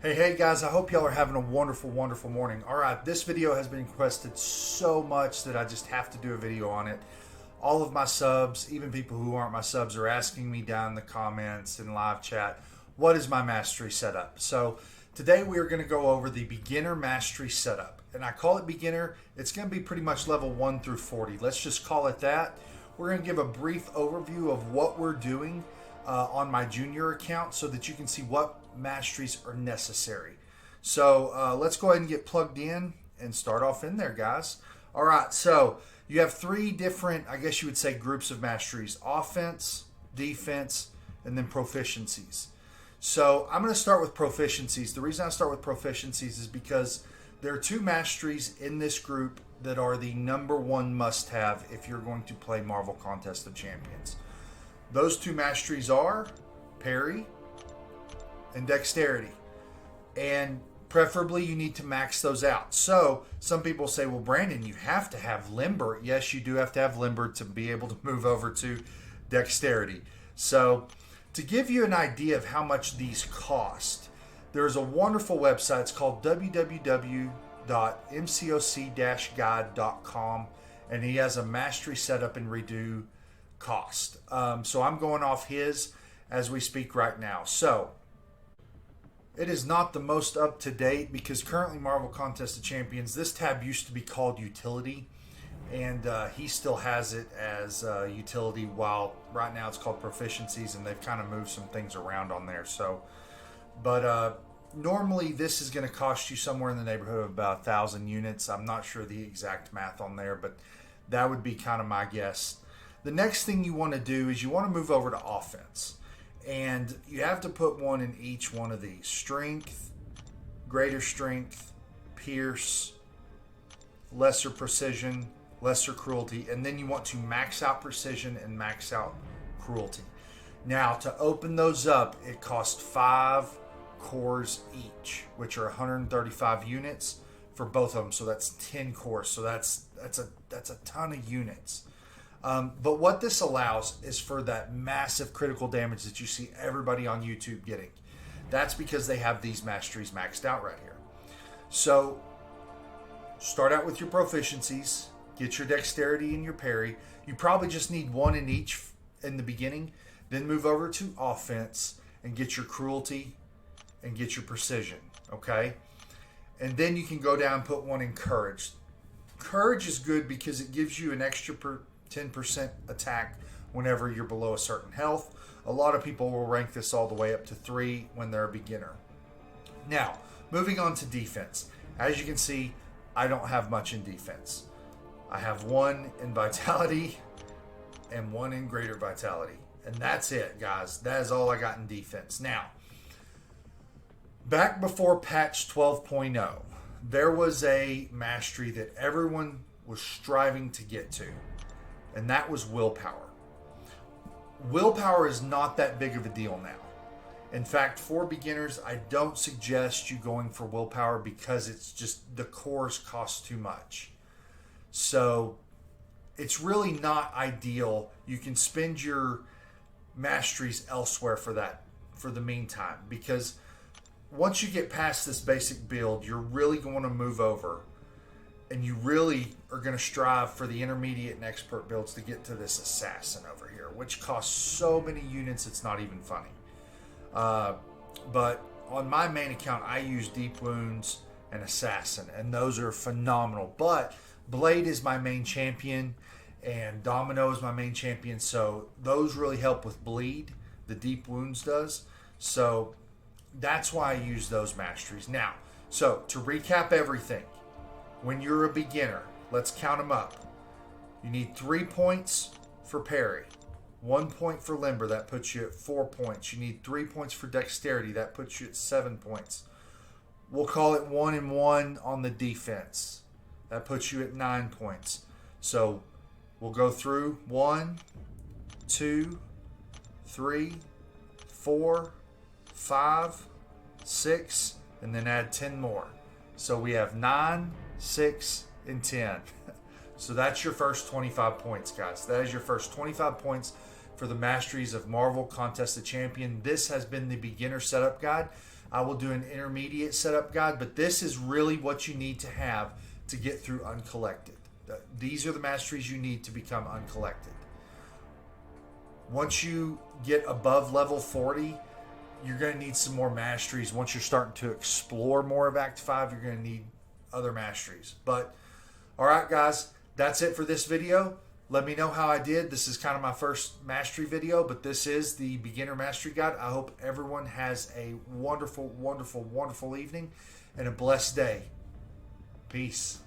Hey guys, I hope y'all are having a wonderful, wonderful morning. All right, this video has been requested so much that I just have to do a video on it. All of my subs, even people who aren't my subs, are asking me down in the comments and live chat, what is my mastery setup? So today we are going to go over the beginner mastery setup. And I call it beginner. It's going to be pretty much level 1 through 40. Let's just call it that. We're going to give a brief overview of what we're doing on my junior account so that you can see what masteries are necessary. So let's go ahead and get plugged in and start off in there, guys. All right, so you have three different, I guess you would say, groups of masteries: offense, defense, and then proficiencies. So I'm going to start with proficiencies. The reason I start with proficiencies is because there are two masteries in this group that are the number one must-have if you're going to play Marvel Contest of Champions. Those two masteries are parry and dexterity, and preferably you need to max those out. So some people say, well, Brandon, you have to have limber. Yes, you do have to have limber to be able to move over to dexterity. So to give you an idea of how much these cost, there's a wonderful website. It's called www.mcoc-guide.com, and he has a mastery setup and redo cost. So I'm going off his as we speak right now. So it is not the most up to date because currently Marvel Contest of Champions, this tab used to be called Utility, and he still has it as Utility, while right now it's called Proficiencies, and they've kind of moved some things around on there. So, but normally this is going to cost you somewhere in the neighborhood of about 1,000 units. I'm not sure the exact math on there, but that would be kind of my guess. The next thing you want to do is you want to move over to offense. And you have to put one in each one of these: strength, greater strength, pierce, lesser precision, lesser cruelty, and then you want to max out precision and max out cruelty. Now, to open those up, it costs 5 cores each, which are 135 units for both of them. So that's 10 cores. So that's a ton of units. But what this allows is for that massive critical damage that you see everybody on YouTube getting. That's because they have these masteries maxed out right here. So start out with your proficiencies, get your dexterity and your parry. You probably just need one in each in the beginning. Then move over to offense and get your cruelty and get your precision, okay? And then you can go down and put one in courage. Courage is good because it gives you an extra 10% attack whenever you're below a certain health. A lot of people will rank this all the way up to 3 when they're a beginner. Now, moving on to defense. As you can see, I don't have much in defense. I have 1 in vitality and 1 in greater vitality. And that's it, guys. That is all I got in defense. Now, back before patch 12.0, there was a mastery that everyone was striving to get to, and that was willpower. Willpower is not that big of a deal now. In fact, for beginners, I don't suggest you going for willpower because it's just the cores cost too much. So it's really not ideal. You can spend your masteries elsewhere for that, for the meantime, because once you get past this basic build, you're really going to move over, and you really are going to strive for the intermediate and expert builds to get to this assassin over here, which costs so many units it's not even funny. But on my main account, I use deep wounds and assassin, and those are phenomenal. But blade is my main champion, and domino is my main champion, so those really help with bleed. The deep wounds does. So that's why I use those masteries. Now, so to recap everything, when you're a beginner, let's count them up. You need 3 points for parry, 1 point for limber, that puts you at 4 points. You need 3 points for dexterity, that puts you at 7 points. We'll call it 1 and 1 on the defense. That puts you at 9 points. So we'll go through 1, 2, 3, 4, 5, 6, and then add 10 more. So we have 9, 6, and 10. So that's your first 25 points, guys. That is your first 25 points for the Masteries of Marvel Contest of Champion. This has been the beginner setup guide. I will do an intermediate setup guide, but this is really what you need to have to get through Uncollected. These are the masteries you need to become Uncollected. Once you get above level 40, you're going to need some more masteries. Once you're starting to explore more of Act 5, you're going to need other masteries. But, all right, guys, that's it for this video. Let me know how I did. This is kind of my first mastery video, but this is the beginner mastery guide. I hope everyone has a wonderful, wonderful, wonderful evening and a blessed day. Peace.